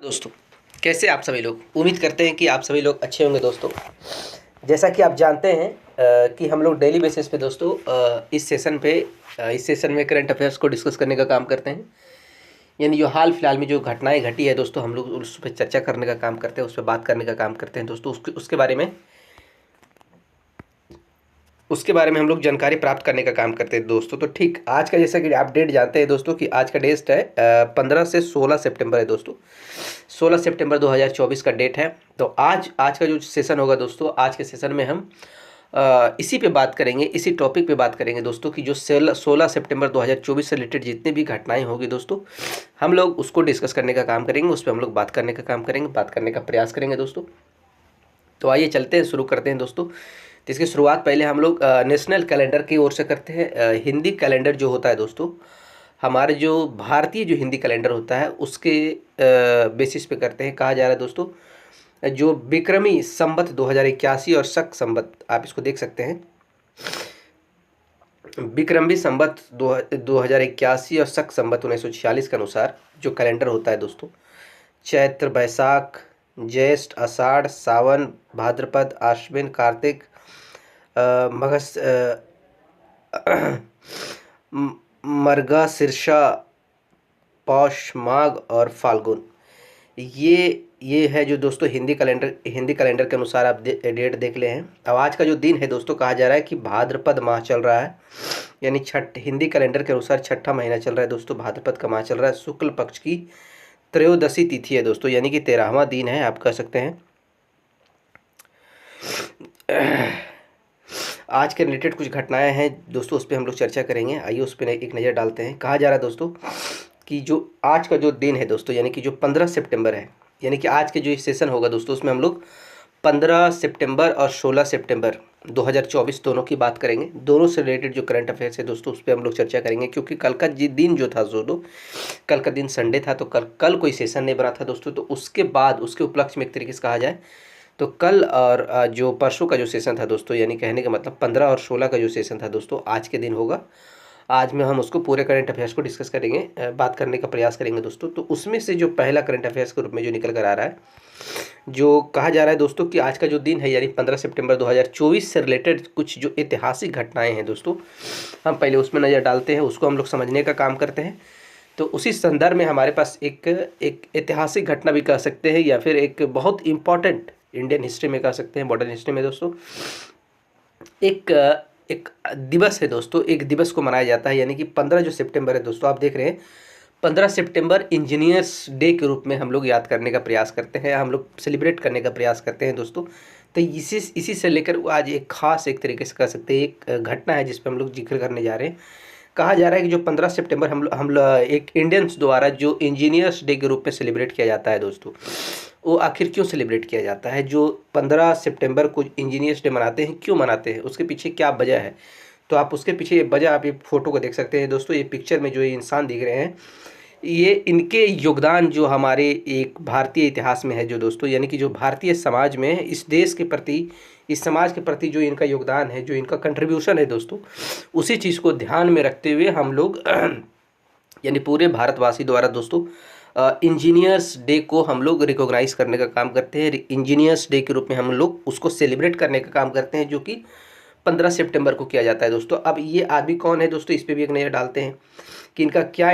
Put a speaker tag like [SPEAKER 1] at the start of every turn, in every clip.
[SPEAKER 1] दोस्तों, कैसे आप सभी लोग। उम्मीद करते हैं कि आप सभी लोग अच्छे होंगे दोस्तों। जैसा कि आप जानते हैं कि हम लोग डेली बेसिस पे दोस्तों इस सेशन में करंट अफेयर्स को डिस्कस करने का काम करते हैं। यानी जो हाल फिलहाल में जो घटनाएं घटी है दोस्तों, हम लोग उस पर चर्चा करने का काम करते हैं, उस पर बात करने का काम करते हैं दोस्तों। उसके बारे में हम लोग जानकारी प्राप्त करने का काम करते हैं दोस्तों। तो ठीक आज का, जैसा कि आप डेट जानते हैं दोस्तों, कि आज का डेट है 15 से 16 सितंबर है दोस्तों। 16 सितंबर 2024 का डेट है। तो आज का जो सेशन होगा दोस्तों, आज के सेशन में हम इसी पे बात करेंगे, इसी टॉपिक पे बात करेंगे दोस्तों, कि जो 16 सितंबर 2024 से रिलेटेड जितनी भी घटनाएं होगी दोस्तों, हम लोग उसको डिस्कस करने का काम करेंगे, उस पर हम लोग बात करने का काम करेंगे, बात करने का प्रयास करेंगे दोस्तों। तो आइए चलते हैं, शुरू करते हैं दोस्तों। तो इसकी शुरुआत पहले हम लोग नेशनल कैलेंडर की ओर से करते हैं। हिंदी कैलेंडर जो होता है दोस्तों, हमारे जो भारतीय जो हिंदी कैलेंडर होता है उसके बेसिस पे करते हैं। कहा जा रहा है दोस्तों, जो विक्रमी संवत 2081 और शक संवत, आप इसको देख सकते हैं, विक्रमी संवत 2081 और शक संवत 1946 के अनुसार जो कैलेंडर होता है दोस्तों, चैत्र, बैसाख, ज्येष्ठ, आषाढ़, सावन, भाद्रपद, आश्विन, कार्तिक, मगस मृगशीर्षा, पौष, माघ और फाल्गुन, ये है जो दोस्तों हिंदी कैलेंडर के अनुसार आप डेट देख ले हैं। अब आज का जो दिन है दोस्तों, कहा जा रहा है कि भाद्रपद माह चल रहा है, यानी हिंदी कैलेंडर के अनुसार छठा महीना चल रहा है दोस्तों, भाद्रपद का माह चल रहा है। शुक्ल पक्ष की त्रयोदशी तिथि है दोस्तों, यानी कि 13वां दिन है, आप कह सकते हैं। आज के रिलेटेड कुछ घटनाएं हैं दोस्तों, उस पर हम लोग चर्चा करेंगे। आइए उस पर एक नज़र डालते हैं। कहा जा रहा है दोस्तों कि जो आज का जो दिन है दोस्तों, यानी कि जो 15 सितंबर है, यानी कि आज के जो सेशन होगा दोस्तों, उसमें हम लोग 15 सितंबर और 16 सितंबर 2024 दोनों की बात करेंगे। दोनों से रिलेटेड जो करंट अफेयर्स है दोस्तों, उस पर हम लोग चर्चा करेंगे, क्योंकि कल का दिन जो था दोस्तों, कल का दिन संडे था, तो कल कोई सेशन नहीं बना था दोस्तों। तो उसके बाद उसके उपलक्ष्य में एक तरीके से कहा जाए तो कल और जो परसों का जो सेशन था दोस्तों, यानी कहने का मतलब 15 और 16 का जो सेशन था दोस्तों, आज के दिन होगा। आज में हम उसको पूरे करंट अफेयर्स को डिस्कस करेंगे, बात करने का प्रयास करेंगे दोस्तों। तो उसमें से जो पहला करंट अफेयर्स के रूप में जो निकल कर आ रहा है, जो कहा जा रहा है दोस्तों कि आज का जो दिन है, यानी 15 सितंबर 2024 से रिलेटेड कुछ जो ऐतिहासिक घटनाएं हैं दोस्तों, हम पहले उसमें नज़र डालते हैं, उसको हम लोग समझने का काम करते हैं। तो उसी संदर्भ में हमारे पास एक ऐतिहासिक घटना भी कह सकते हैं, या फिर एक बहुत इम्पॉर्टेंट इंडियन हिस्ट्री में कह सकते हैं, मॉडर्न हिस्ट्री में दोस्तों, एक एक दिवस है दोस्तों। एक दिवस को मनाया जाता है, यानी कि 15 जो सितंबर है दोस्तों, आप देख रहे हैं 15 सितंबर इंजीनियर्स डे के रूप में हम लोग याद करने का प्रयास करते हैं, हम लोग सेलिब्रेट करने का प्रयास करते हैं दोस्तों। तो इसी से लेकर आज एक खास, एक तरीके से कह सकते हैं, एक घटना है जिस पर हम लोग जिक्र करने जा रहे हैं। कहा जा रहा है कि जो 15 सितंबर हम एक इंडियंस द्वारा जो इंजीनियर्स डे के रूप में सेलिब्रेट किया जाता है दोस्तों, वो आखिर क्यों सेलिब्रेट किया जाता है। जो 15 सितंबर को इंजीनियर्स डे मनाते हैं, क्यों मनाते हैं, उसके पीछे क्या वजह है। तो आप उसके पीछे वजह, आप ये फोटो को देख सकते हैं दोस्तों। ये पिक्चर में जो ये इंसान दिख रहे हैं, ये इनके योगदान जो हमारे एक भारतीय इतिहास में है जो दोस्तों, यानी कि जो भारतीय समाज में इस देश के प्रति, इस समाज के प्रति जो इनका योगदान है, जो इनका कंट्रीब्यूशन है दोस्तों, उसी चीज़ को ध्यान में रखते हुए हम लोग यानी पूरे भारतवासी द्वारा दोस्तों इंजीनियर्स डे को हम लोग रिकॉग्नाइज करने का काम करते हैं। इंजीनियर्स डे के रूप में हम लोग उसको सेलिब्रेट करने का काम करते हैं, जो कि 15 सितंबर को किया जाता है दोस्तों। अब ये आदमी कौन है दोस्तों, इस पर भी एक नज़र डालते हैं कि इनका क्या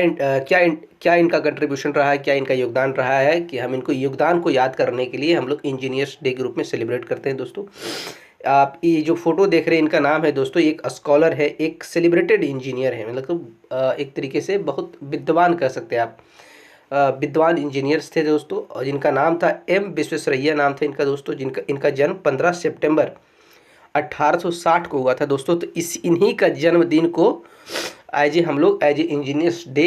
[SPEAKER 1] इनका कंट्रीब्यूशन रहा है, क्या इनका योगदान रहा है, कि हम इनको योगदान को याद करने के लिए हम लोग इंजीनियर्स डे के रूप में सेलिब्रेट करते हैं दोस्तों। आप ये जो फोटो देख रहे हैं, इनका नाम है दोस्तों, एक स्कॉलर है, एक सेलिब्रेटेड इंजीनियर है, मतलब एक तरीके से बहुत विद्वान कह सकते हैं आप, विद्वान इंजीनियर्स थे दोस्तों, और जिनका नाम था एम विश्वेश्वरैया नाम था इनका दोस्तों, इनका जन्म 15 सितंबर 1860 को हुआ था दोस्तों। तो इन्हीं का जन्मदिन को हम लोग एज ए इंजीनियर्स डे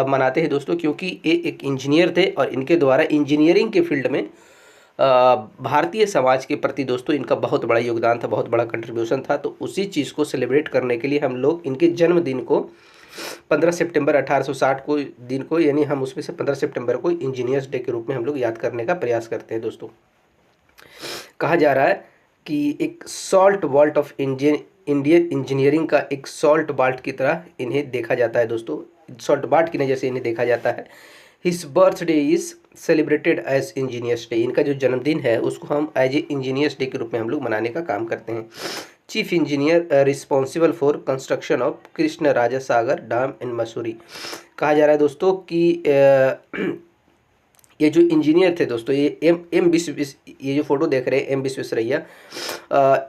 [SPEAKER 1] मनाते हैं दोस्तों, क्योंकि ये एक इंजीनियर थे और इनके द्वारा इंजीनियरिंग के फील्ड में भारतीय समाज के प्रति दोस्तों इनका बहुत बड़ा योगदान था, बहुत बड़ा कंट्रीब्यूशन था। तो उसी चीज़ को सेलिब्रेट करने के लिए हम लोग इनके जन्मदिन को 15 सितंबर 1860 को दिन को, यानी हम उसमें से 15 सितंबर को इंजीनियर्स डे के रूप में हम लोग याद करने का प्रयास करते हैं दोस्तों। कहा जा रहा है कि एक stalwart of Indian engineering का एक सॉल्ट बाल्ट की तरह इन्हें देखा जाता है दोस्तों, सॉल्ट बाल्ट की नज़र से इन्हें देखा जाता है। His birthday is celebrated as engineers day. इनका जो जन्मदिन है उसको हम एज ए इंजीनियर्स डे के रूप में हम लोग मनाने का काम करते हैं। Chief engineer responsible for construction of Krishna Raja Sagar dam in Mussoorie. कहा जा रहा है दोस्तों कि ये जो इंजीनियर थे दोस्तों, ये एम ये जो फोटो देख रहे हैं एम विश्वेश्वरैया,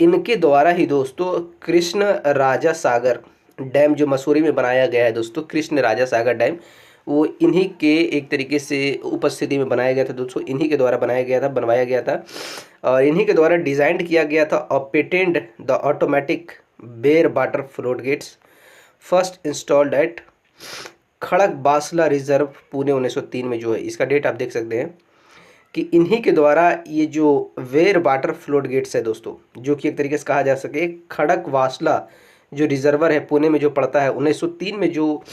[SPEAKER 1] इनके द्वारा ही दोस्तों कृष्ण राजा सागर डैम जो मसूरी में बनाया गया है दोस्तों, कृष्ण राजा सागर डैम, वो इन्हीं के एक तरीके से उपस्थिति में बनाया गया था दोस्तों। इन्हीं के द्वारा बनाया गया था, बनवाया गया था और इन्हीं के द्वारा डिज़ाइन किया गया था और patent the automatic weir water float gates first installed at Khadakwasla reserve Pune 1903 में जो है। इसका डेट आप देख सकते हैं कि इन्हीं के द्वारा ये जो वेयर वाटर फ्लोट गेट्स है दोस्तों, जो कि एक तरीके से कहा जा सके खड़क वासला जो रिजर्वर है पुणे में जो पड़ता है 1903 में, जो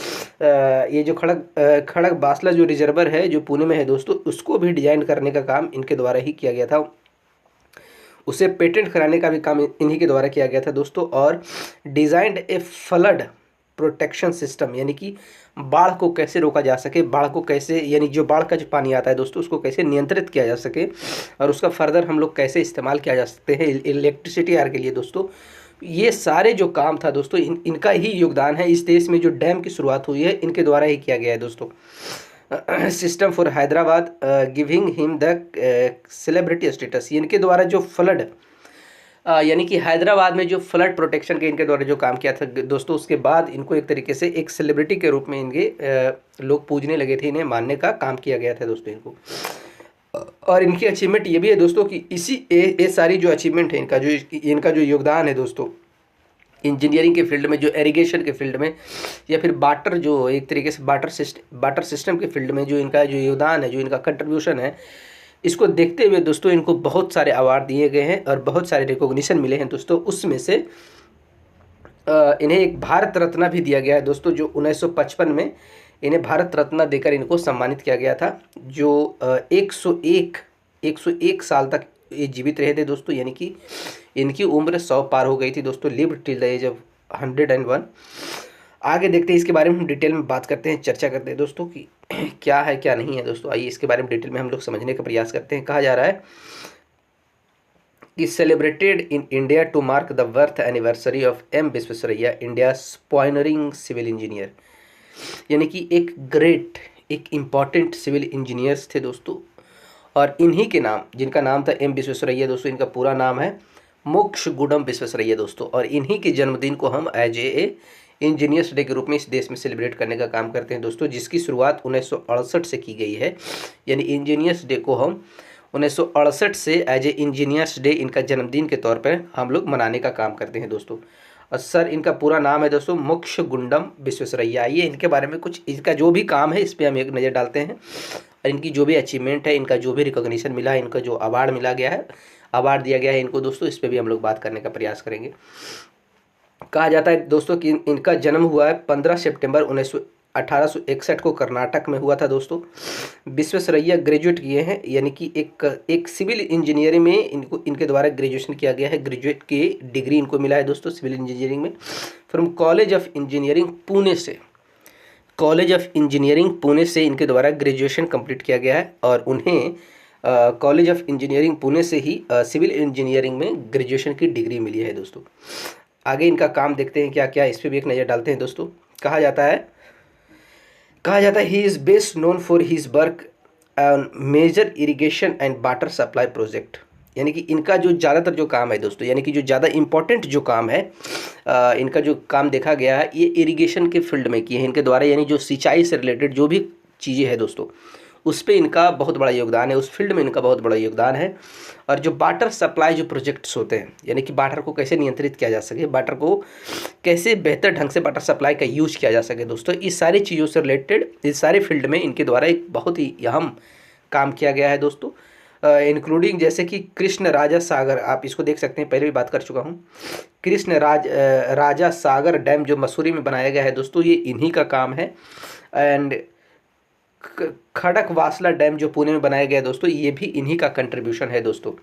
[SPEAKER 1] ये जो खड़क बासला जो रिजर्वर है जो पुणे में है दोस्तों, उसको भी डिजाइन करने का काम इनके द्वारा ही किया गया था। उसे पेटेंट कराने का भी काम इन्हीं के द्वारा किया गया था दोस्तों। और designed a flood protection system, यानी कि बाढ़ को कैसे रोका जा सके, बाढ़ को कैसे, यानी जो बाढ़ का जो पानी आता है दोस्तों उसको कैसे नियंत्रित किया जा सके और उसका फर्दर हम लोग कैसे इस्तेमाल किया जा सकते हैं इलेक्ट्रिसिटी आर के लिए दोस्तों। ये सारे जो काम था दोस्तों इनका ही योगदान है। इस देश में जो डैम की शुरुआत हुई है इनके द्वारा ही किया गया है दोस्तों। System for Hyderabad giving him the celebrity status, इनके द्वारा जो फ्लड यानी कि हैदराबाद में जो फ्लड प्रोटेक्शन के इनके द्वारा जो काम किया था दोस्तों, उसके बाद इनको एक तरीके से एक सेलिब्रिटी के रूप में इनके लोग पूजने लगे थे, इन्हें मानने का काम किया गया था दोस्तों इनको। और इनकी अचीवमेंट ये भी है दोस्तों कि इसी ये सारी जो अचीवमेंट है इनका जो योगदान है दोस्तों इंजीनियरिंग के फील्ड में, जो एरीगेशन के फील्ड में या फिर वाटर जो एक तरीके से वाटर सिस्टम के फील्ड में जो इनका जो योगदान है, जो इनका कंट्रीब्यूशन है, इसको देखते हुए दोस्तों इनको बहुत सारे अवार्ड दिए गए हैं और बहुत सारे रिकॉग्निशन मिले हैं दोस्तों। उसमें से इन्हें एक भारत रत्न भी दिया गया है दोस्तों, जो 1955 में इन्हें भारत रत्न देकर इनको सम्मानित किया गया था। जो 101 साल तक ये जीवित रहे थे दोस्तों, यानी कि इनकी उम्र 100 पार हो गई थी दोस्तों, lived till the age of 101। आगे देखते हैं इसके बारे में, हम डिटेल में बात करते हैं, चर्चा करते हैं दोस्तों कि क्या है क्या नहीं है दोस्तों। आइए इसके बारे में डिटेल में हम लोग समझने का प्रयास करते हैं। कहा जा रहा है कि celebrated in India to mark the birth anniversary of M Visvesvaraya, India pioneering civil engineer, यानी कि एक इम्पॉर्टेंट सिविल इंजीनियर्स थे दोस्तों। और इन्हीं के नाम, जिनका नाम था एम विश्वेश्वरैया दोस्तों, इनका पूरा नाम है मोक्षगुंडम विश्वेश्वरैया दोस्तों। और इन्हीं के जन्मदिन को हम एज ए इंजीनियर्स डे के रूप में इस देश में सेलिब्रेट करने का काम करते हैं दोस्तों, जिसकी शुरुआत 1968 से की गई है। यानी इंजीनियर्स डे को हम 1968 से एज ए इंजीनियर्स डे इनका जन्मदिन के तौर पर हम लोग मनाने का काम करते हैं दोस्तों। और सर इनका पूरा नाम है दोस्तों मोक्षगुंडम विश्वेश्वरैया। आइए इनके बारे में कुछ, इसका जो भी काम है इस पर हम एक नज़र डालते हैं और इनकी जो भी अचीवमेंट है, इनका जो भी रिकॉग्निशन मिला है, इनका जो अवार्ड मिला गया है, अवार्ड दिया गया है इनको दोस्तों, इस पर भी हम लोग बात करने का प्रयास करेंगे। कहा जाता है दोस्तों कि इनका जन्म हुआ है 15 सितंबर 1861 को कर्नाटक में हुआ था दोस्तों। विश्वेश्वरैया ग्रेजुएट किए हैं, यानी कि एक सिविल इंजीनियरिंग में इनके द्वारा ग्रेजुएशन किया गया है, ग्रेजुएट की डिग्री इनको मिला है दोस्तों सिविल इंजीनियरिंग में, from college of engineering Pune से। कॉलेज ऑफ इंजीनियरिंग पुणे से इनके द्वारा ग्रेजुएशन कंप्लीट किया गया है और उन्हें कॉलेज ऑफ इंजीनियरिंग पुणे से ही सिविल इंजीनियरिंग में ग्रेजुएशन की डिग्री मिली है दोस्तों। आगे इनका काम देखते हैं क्या क्या, इस पर भी एक नज़र डालते हैं दोस्तों। कहा जाता है he is best known for his work on major irrigation and water supply project, यानी कि इनका जो ज़्यादातर जो काम है दोस्तों, यानी कि जो ज़्यादा इम्पोर्टेंट जो काम है इनका जो काम देखा गया है ये इरिगेशन के फील्ड में किए हैं इनके द्वारा, यानी जो सिंचाई से रिलेटेड जो भी चीज़ें हैं दोस्तों उस पर इनका बहुत बड़ा योगदान है, उस फील्ड में इनका बहुत बड़ा योगदान है। और जो वाटर सप्लाई जो प्रोजेक्ट्स होते हैं, यानी कि वाटर को कैसे नियंत्रित किया जा सके, वाटर को कैसे बेहतर ढंग से वाटर सप्लाई का यूज किया जा सके दोस्तों, इस सारी चीज़ों से रिलेटेड इस सारे फील्ड में इनके द्वारा एक बहुत ही अहम काम किया गया है दोस्तों। इंक्लूडिंग जैसे कि कृष्ण राजा सागर, आप इसको देख सकते हैं, पहले भी बात कर चुका हूँ। कृष्ण राजा सागर डैम जो मसूरी में बनाया गया है दोस्तों, ये इन्हीं का काम है। एंड खड़क वासला डैम जो पुणे में बनाया गया है दोस्तों, ये भी इन्हीं का कंट्रीब्यूशन है दोस्तों।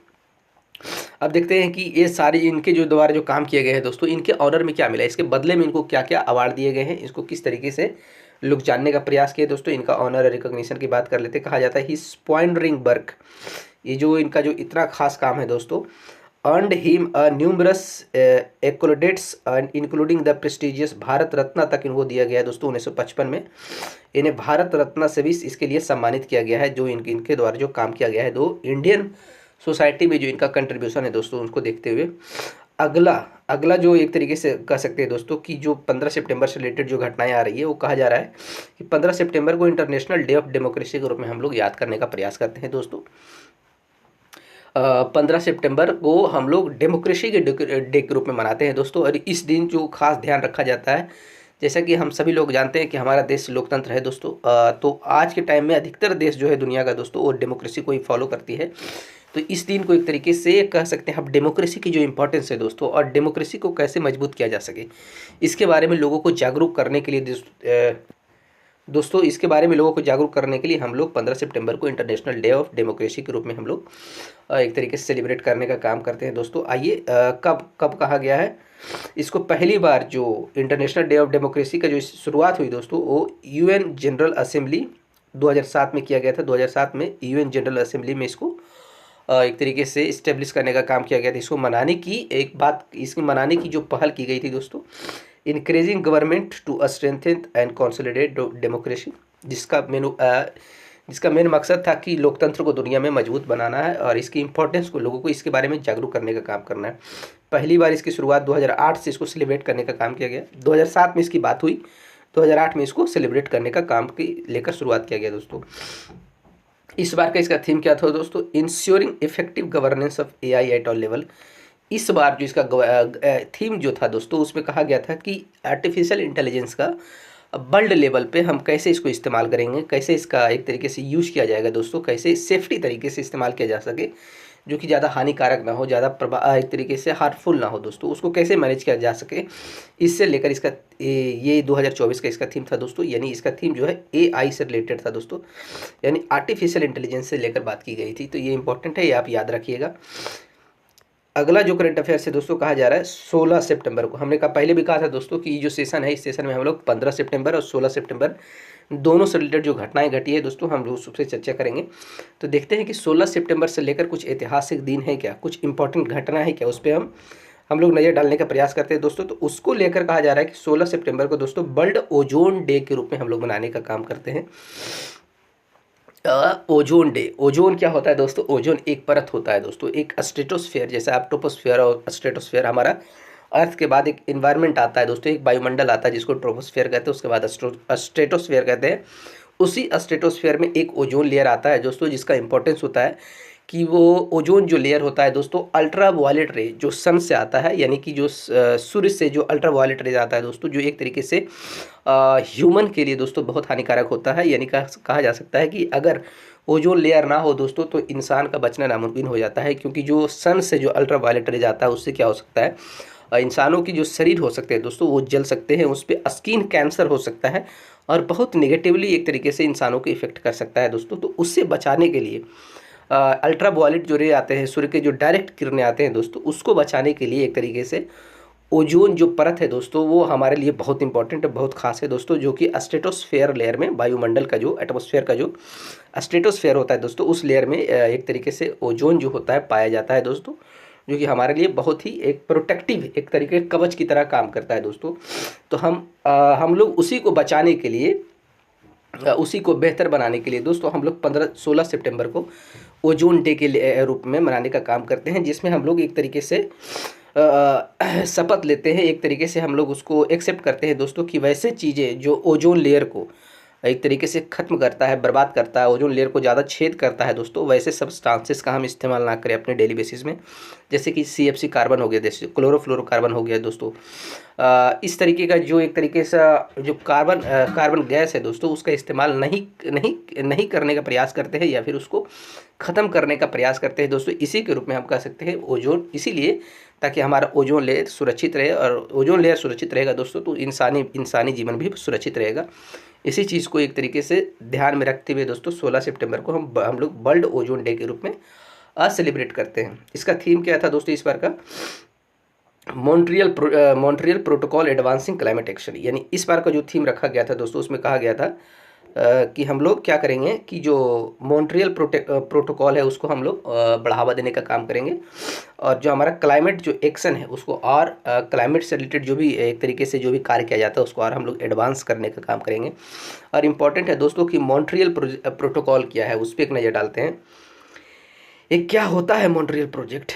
[SPEAKER 1] अब देखते हैं कि ये सारे इनके जो द्वारा जो काम किए गए हैं दोस्तों, इनके ऑनर में क्या मिला, इसके बदले में इनको क्या क्या अवार्ड दिए गए हैं, इसको किस तरीके से लोग जानने का प्रयास किए दोस्तों। इनका ऑनर और रिकॉग्निशन की बात कर लेते हैं। कहा जाता है हिज पॉइंडरिंग वर्क, ये जो इनका जो इतना खास काम है दोस्तों, earned him numerous accolades including the prestigious Bharat Ratna तक इनको दिया गया है दोस्तों। 1955 में इन्हें भारत रत्न से भी इसके लिए सम्मानित किया गया है, जो इनके द्वारा जो काम किया गया है। दो इंडियन सोसाइटी में जो इनका कंट्रीब्यूशन है दोस्तों, उनको देखते हुए अगला अगला जो एक तरीके से कह सकते हैं दोस्तों कि जो 15 सितंबर से रिलेटेड जो घटनाएं आ रही है, वो कहा जा रहा है कि 15 सितंबर को इंटरनेशनल डे ऑफ डेमोक्रेसी के रूप में हम लोग याद करने का प्रयास करते हैं दोस्तों। 15 सितंबर को हम लोग डेमोक्रेसी के डे के रूप में मनाते हैं दोस्तों। और इस दिन जो खास ध्यान रखा जाता है, जैसा कि हम सभी लोग जानते हैं कि हमारा देश लोकतंत्र है दोस्तों। तो आज के टाइम में अधिकतर देश जो है दुनिया का दोस्तों, वो डेमोक्रेसी को ही फॉलो करती है। तो इस दिन को एक तरीके से कह सकते हैं हम डेमोक्रेसी की जो इम्पोर्टेंस है दोस्तों, और डेमोक्रेसी को कैसे मजबूत किया जा सके, इसके बारे में लोगों को जागरूक करने के लिए दोस्तों इसके बारे में लोगों को जागरूक करने के लिए हम लोग 15 सितंबर को इंटरनेशनल डे ऑफ डेमोक्रेसी के रूप में हम लोग एक तरीके से सेलिब्रेट करने का काम करते हैं दोस्तों। आइए कब कब कहा गया है इसको। पहली बार जो इंटरनेशनल डे ऑफ डेमोक्रेसी का जो शुरुआत हुई दोस्तों, वो यूएन जनरल असेंबली 2007 में किया गया था। 2007 में यूएन जनरल असेंबली में इसको एक तरीके से इस्टेब्लिश करने का काम किया गया था। इसको मनाने की इसको मनाने की जो पहल की गई थी दोस्तों, increasing government to strengthen and consolidate democracy, जिसका मेन मकसद था कि लोकतंत्र को दुनिया में मजबूत बनाना है और इसकी इंपॉर्टेंस को लोगों को इसके बारे में जागरूक करने का काम करना है। पहली बार इसकी शुरुआत 2008 से इसको सेलिब्रेट करने का काम किया गया। 2007 में इसकी बात हुई, 2008 में इसको सेलिब्रेट करने का काम की लेकर शुरुआत किया गया दोस्तों। इस बार का इसका थीम क्या था दोस्तों, ensuring effective governance of AI at all level. इस बार जो इसका थीम जो था दोस्तों, उसमें कहा गया था कि आर्टिफिशियल इंटेलिजेंस का वर्ल्ड लेवल पे हम कैसे इसको इस्तेमाल करेंगे, कैसे इसका एक तरीके से यूज़ किया जाएगा दोस्तों, कैसे सेफ्टी तरीके से इस्तेमाल किया जा सके, जो कि ज़्यादा हानिकारक ना हो, ज़्यादा एक तरीके से हार्मफुल ना हो दोस्तों, उसको कैसे मैनेज किया जा सके। इससे लेकर इसका ये 2024 का इसका थीम था दोस्तों। यानी इसका थीम जो है एआई से रिलेटेड था दोस्तों, यानी आर्टिफिशियल इंटेलिजेंस से लेकर बात की गई थी। तो ये इंपॉर्टेंट है, ये आप याद रखिएगा। अगला जो करंट अफेयर से दोस्तों कहा जा रहा है 16 सितंबर को। हमने कहा पहले भी कहा था दोस्तों कि जो सेशन है, इस सेशन में हम लोग 15 सितंबर और 16 सितंबर दोनों से रिलेटेड जो घटनाएं घटी है दोस्तों, हम लोग सबसे चर्चा करेंगे। तो देखते हैं कि 16 सितंबर से लेकर कुछ ऐतिहासिक दिन है क्या, कुछ इंपॉर्टेंट घटना है क्या, उस पर हम लोग नज़र डालने का प्रयास करते हैं दोस्तों। तो उसको लेकर कहा जा रहा है कि 16 सितंबर को दोस्तों वर्ल्ड ओजोन डे के रूप में हम लोग मनाने का काम करते हैं। ओजोन डे, ओजोन क्या होता है दोस्तों, ओजोन एक परत होता है दोस्तों, एक स्ट्रेटोस्फेयर, जैसे आप ट्रोपोस्फेयर और स्ट्रेटोस्फेयर, हमारा अर्थ के बाद एक इन्वायरमेंट आता है दोस्तों, एक वायुमंडल आता है जिसको ट्रोपोस्फेयर कहते हैं, उसके बाद स्ट्रेटोस्फेयर कहते हैं। उसी स्ट्रेटोस्फेयर में एक ओजोन लेयर आता है दोस्तों, जिसका इंपॉर्टेंस होता है कि वो ओजोन जो लेयर होता है दोस्तों, अल्ट्रा वायलेट रे जो सन से आता है, यानी कि जो सूर्य से जो अल्ट्रा वायलेट रे आता है दोस्तों, जो एक तरीके से ह्यूमन के लिए दोस्तों बहुत हानिकारक होता है। यानी कहा जा सकता है कि अगर ओजोन लेयर ना हो दोस्तों, तो इंसान का बचना नामुमकिन हो जाता है, क्योंकि जो सन से जो अल्ट्रा वायलेट रे आता है, उससे क्या हो सकता है, इंसानों की जो शरीर हो सकते हैं दोस्तों, वो जल सकते हैं, उस पर स्किन कैंसर हो सकता है और बहुत निगेटिवली एक तरीके से इंसानों को इफेक्ट कर सकता है दोस्तों। तो उससे बचाने के लिए अल्ट्रा वायलेट जो रे आते हैं, सूर्य के जो डायरेक्ट किरणें आते हैं दोस्तों, उसको बचाने के लिए एक तरीके से ओजोन जो परत है दोस्तों, वो हमारे लिए बहुत इंपॉर्टेंट है, बहुत खास है दोस्तों, जो कि स्ट्रेटोस्फेयर लेयर में, वायुमंडल का जो एटमॉस्फेयर का जो स्ट्रेटोस्फेयर होता है दोस्तों, उस लेयर में एक तरीके से ओजोन जो होता है पाया जाता है दोस्तों, जो कि हमारे लिए बहुत ही एक प्रोटेक्टिव, एक तरीके कवच की तरह काम करता है दोस्तों। तो हम लोग उसी को बचाने के लिए, उसी को बेहतर बनाने के लिए दोस्तों, हम लोग 16 सितंबर को ओजोन डे के रूप में मनाने का काम करते हैं, जिसमें हम लोग एक तरीके से शपथ लेते हैं, एक तरीके से हम लोग उसको एक्सेप्ट करते हैं दोस्तों कि वैसे चीज़ें जो ओजोन लेयर को एक तरीके से ख़त्म करता है, बर्बाद करता है, ओजोन लेयर को ज़्यादा छेद करता है दोस्तों, वैसे सब्सटेंसेस का हम इस्तेमाल ना करें अपने डेली बेसिस में, जैसे कि CFC कार्बन हो गया, जैसे क्लोरोफ्लोरोकार्बन हो गया दोस्तों। इस तरीके का जो एक तरीके से जो कार्बन गैस है दोस्तों, उसका इस्तेमाल नहीं करने का प्रयास करते हैं, या फिर उसको ख़त्म करने का प्रयास करते हैं दोस्तों। इसी के रूप में हम कह सकते हैं ओजोन, इसीलिए ताकि हमारा ओजोन लेयर सुरक्षित रहे, और ओजोन लेयर सुरक्षित रहेगा दोस्तों, तो इंसानी जीवन भी सुरक्षित रहेगा। इसी चीज़ को एक तरीके से ध्यान में रखते हुए दोस्तों 16 सितंबर को हम लोग वर्ल्ड ओजोन डे के रूप में सेलिब्रेट करते हैं। इसका थीम क्या था दोस्तों इस बार का, Montreal protocol advancing climate action, यानी इस बार का जो थीम रखा गया था दोस्तों, उसमें कहा गया था कि हम लोग क्या करेंगे कि जो मॉन्ट्रियल प्रोटोकॉल है उसको हम लोग बढ़ावा देने का काम करेंगे, और जो हमारा क्लाइमेट जो एक्शन है उसको, और क्लाइमेट से रिलेटेड जो भी एक तरीके से जो भी कार्य किया जाता है उसको और हम लोग एडवांस करने का काम करेंगे। और इम्पॉर्टेंट है दोस्तों कि मॉन्ट्रियल प्रोटोकॉल क्या है, उस पर एक नज़र डालते हैं। ये क्या होता है मॉन्ट्रियल प्रोजेक्ट?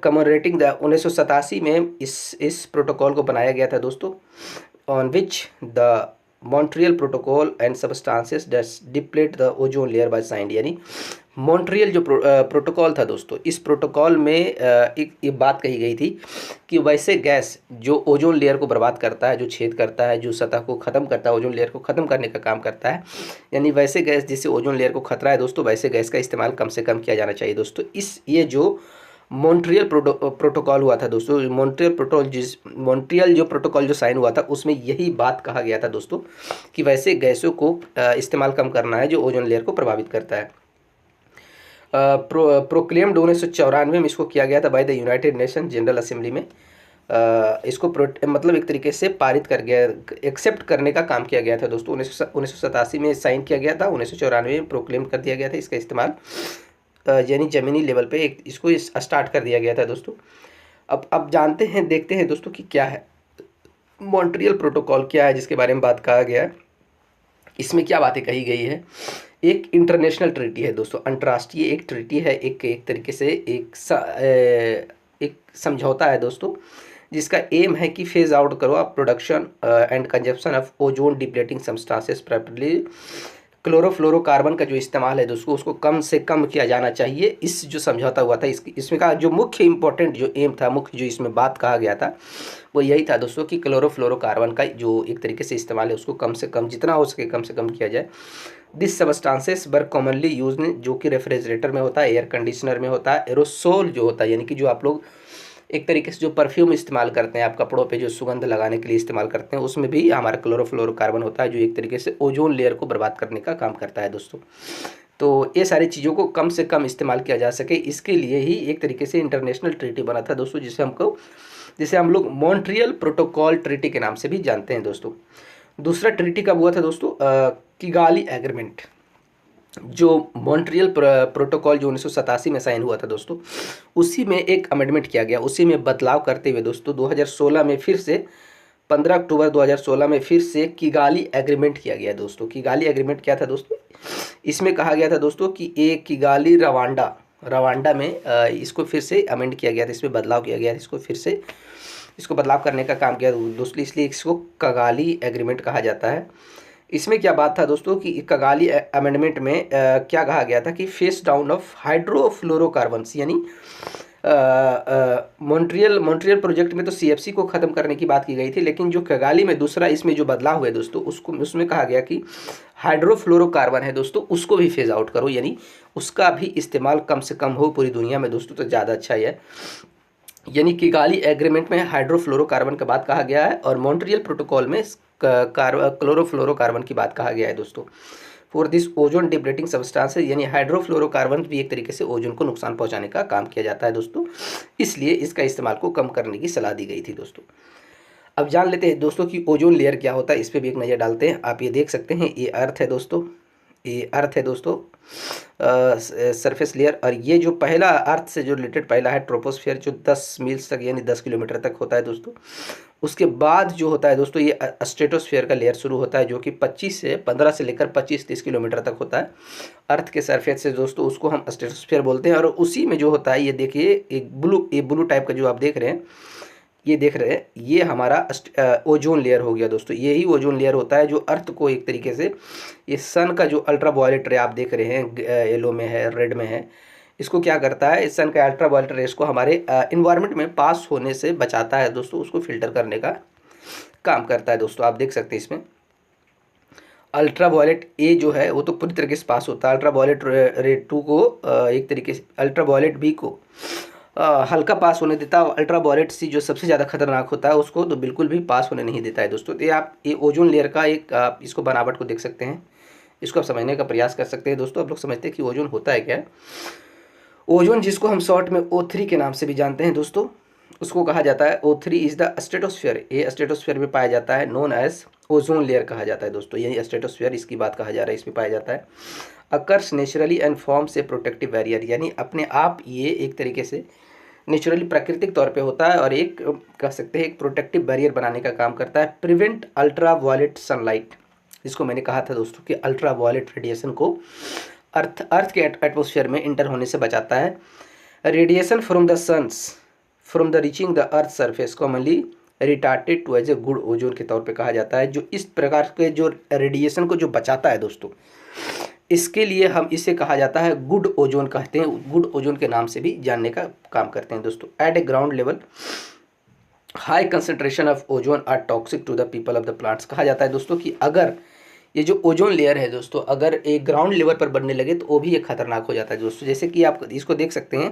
[SPEAKER 1] कमोरेटिंग द 1987 में इस प्रोटोकॉल को बनाया गया था दोस्तों, on which the Montreal protocol and substances that deplete the ozone layer by signed, यानी मॉन्ट्रियल जो प्रोटोकॉल था दोस्तों, इस प्रोटोकॉल में एक बात कही गई थी कि वैसे गैस जो ओजोन लेयर को बर्बाद करता है, जो छेद करता है, जो सतह को ख़त्म करता है, ओजोन लेयर को ख़त्म करने का काम करता है, यानी वैसे गैस जिससे ओजोन लेयर को खतरा है दोस्तों, वैसे गैस का इस्तेमाल कम से कम किया जाना चाहिए दोस्तों। ये जो मॉन्ट्रियल प्रोटोकॉल हुआ था दोस्तों, मॉन्ट्रियल जो प्रोटोकॉल जो साइन हुआ था उसमें यही बात कहा गया था दोस्तों कि वैसे गैसों को इस्तेमाल कम करना है जो ओजोन लेयर को प्रभावित करता है। प्रोक्लेम्ड 1994 में इसको किया गया था by the United nation general assembly में। इसको मतलब एक तरीके से पारित कर गया, एक्सेप्ट करने का काम किया गया था दोस्तों। 1987 में साइन किया गया था, 1994 में प्रोक्लेम कर दिया गया था इसका इस्तेमाल, यानी ज़मीनी लेवल पे इसको स्टार्ट कर दिया गया था दोस्तों। अब जानते हैं, देखते हैं दोस्तों कि क्या है मॉन्ट्रियल प्रोटोकॉल, क्या है जिसके बारे में बात कहा गया है, इसमें क्या बातें कही गई है। एक इंटरनेशनल ट्रीटी है दोस्तों, अंतर्राष्ट्रीय एक ट्रीटी है, एक तरीके से एक समझौता है दोस्तों, जिसका एम है कि फेज आउट करो आप production and consumption of ozone depleting substances, preferably chlorofluorocarbon का जो इस्तेमाल है दोस्तों उसको कम से कम किया जाना चाहिए। इस जो समझौता हुआ था इसमें का जो मुख्य इंपॉर्टेंट जो एम था, मुख्य जो इसमें बात कहा गया था वो यही था दोस्तों कि क्लोरोफ्लोरोकार्बन का जो एक तरीके से इस्तेमाल है उसको कम से कम, जितना हो सके कम से कम किया जाए। This substances were commonly use, जो कि रेफ्रिजरेटर में होता है, एयर कंडीशनर में होता है, एरोसोल जो होता है यानी कि जो आप लोग एक तरीके से जो परफ्यूम इस्तेमाल करते हैं, आप कपड़ों पे जो सुगंध लगाने के लिए इस्तेमाल करते हैं, उसमें भी हमारा क्लोरोफ्लोरोकार्बन होता है जो एक तरीके से ओजोन लेयर को बर्बाद करने का काम करता है दोस्तों। तो ये सारी चीज़ों को कम से कम इस्तेमाल किया जा सके, इसके लिए ही एक तरीके से इंटरनेशनल ट्रीटी बना था दोस्तों, जिसे हम लोग मॉन्ट्रियल प्रोटोकॉल ट्रीटी के नाम से भी जानते हैं दोस्तों। दूसरा ट्रीटी कब हुआ था दोस्तों? किगाली एग्रीमेंट, जो मॉन्ट्रियल प्रोटोकॉल जो 1987 में साइन हुआ था दोस्तों, उसी में एक अमेंडमेंट किया गया, उसी में बदलाव करते हुए दोस्तों 2016 में फिर से 15 अक्टूबर 2016 में फिर से किगाली एग्रीमेंट किया गया दोस्तों। किगाली एग्रीमेंट क्या था दोस्तों? इसमें कहा गया था दोस्तों कि एक किगाली रवांडा में इसको फिर से अमेंड किया गया था, इसमें बदलाव किया गया था, इसको फिर से इसको बदलाव करने का काम किया दोस्तों, इसलिए इसको किगाली एग्रीमेंट कहा जाता है। इसमें क्या बात था दोस्तों कि किगाली अमेंडमेंट में क्या कहा गया था कि फेस डाउन ऑफ हाइड्रोफ्लोरोकार्बन्स, यानी मॉन्ट्रियल प्रोजेक्ट में तो सीएफसी को ख़त्म करने की बात की गई थी, लेकिन जो किगाली में दूसरा इसमें जो बदलाव हुए दोस्तों उसमें कहा गया कि हाइड्रोफ्लोरोकार्बन है दोस्तों उसको भी फेज आउट करो, यानी उसका भी इस्तेमाल कम से कम हो पूरी दुनिया में दोस्तों, तो ज़्यादा अच्छा है। यानी किगाली एग्रीमेंट में हाइड्रोफ्लोरोकार्बन का बात कहा गया है और मॉन्ट्रियल प्रोटोकॉल में क्लोरोफ्लोरोकार्बन की बात कहा गया है दोस्तों। For this ozone depleting substance, यानी हाइड्रोफ्लोरोकार्बन भी एक तरीके से ओजोन को नुकसान पहुंचाने का काम किया जाता है दोस्तों, इसलिए इसका इस्तेमाल को कम करने की सलाह दी गई थी दोस्तों। अब जान लेते हैं दोस्तों कि ओजोन लेयर क्या होता है, इस पर भी एक नज़र डालते हैं। आप ये देख सकते हैं, ये अर्थ है दोस्तों, ये अर्थ है दोस्तों सरफेस लेयर, और ये जो पहला अर्थ से जो रिलेटेड पहला है ट्रोपोस्फियर, जो 10 मील्स तक यानी 10 किलोमीटर तक होता है दोस्तों। उसके बाद जो होता है दोस्तों ये स्ट्रेटोस्फियर का लेयर शुरू होता है, जो कि 15 से लेकर 25-30 किलोमीटर तक होता है अर्थ के सरफेस से दोस्तों, उसको हम स्ट्रेटोस्फियर बोलते हैं। और उसी में जो होता है ये देखिए एक ब्लू टाइप का जो आप देख रहे हैं, ये देख रहे हैं, ये हमारा ओजोन लेयर हो गया दोस्तों। यही ओजोन लेयर होता है जो अर्थ को एक तरीके से, ये सन का जो अल्ट्रा वायलेट रे आप देख रहे हैं, येलो में है, रेड में है, इसको क्या करता है, इस सन का अल्ट्रा वायलेट रेस को हमारे इन्वायरमेंट में पास होने से बचाता है दोस्तों, उसको फिल्टर करने का काम करता है दोस्तों। आप देख सकते हैं इसमें अल्ट्रा वायलेट ए जो है वो तो पूरी तरीके से पास होता है, अल्ट्रा वायलेट रे 2 को एक तरीके से, अल्ट्रा वायलेट बी को हल्का पास होने देता है, अल्ट्रा वायलेट सी जो सबसे ज़्यादा खतरनाक होता है उसको तो बिल्कुल भी पास होने नहीं देता है दोस्तों। तो ये ओजोन लेयर का एक आप इसको बनावट को देख सकते हैं, इसको आप समझने का प्रयास कर सकते हैं दोस्तों। आप लोग समझते हैं कि ओजोन होता है क्या। ओजोन जिसको हम शॉर्ट में O3 के नाम से भी जानते हैं दोस्तों, उसको कहा जाता है O3 इज द स्ट्रेटोस्फीयर, ये स्ट्रेटोस्फीयर में पाया जाता है, नोन एज ओजोन लेयर कहा जाता है दोस्तों, यही स्ट्रेटोस्फीयर इसकी बात कहा जा रहा है, इसमें पाया जाता है। Occurs naturally and forms a protective barrier, यानी अपने आप ये एक तरीके से नेचुरली प्राकृतिक तौर पे होता है और एक कह सकते हैं एक प्रोटेक्टिव बैरियर बनाने का काम करता है। प्रिवेंट अल्ट्रा वायलेट सनलाइट, जिसको मैंने कहा था दोस्तों कि अल्ट्रा वायलेट रेडिएशन को अर्थ के एटमॉस्फेयर में इंटर होने से बचाता है। Radiation from the suns from the reaching the earth surface commonly retarded to as a good ozone के तौर पे कहा जाता है। जो इस प्रकार के जो रेडिएशन को जो बचाता है दोस्तों, इसके लिए हम इसे कहा जाता है गुड ओजोन कहते हैं, गुड ओजोन के नाम से भी जानने का काम करते हैं दोस्तों। At a ground level high concentration of ozone are toxic to the people of the plants, कहा जाता है दोस्तों कि अगर ये जो ओजोन लेयर है दोस्तों, अगर एक ग्राउंड लेवल पर बनने लगे तो वो भी एक खतरनाक हो जाता है दोस्तों। जैसे कि आप इसको देख सकते हैं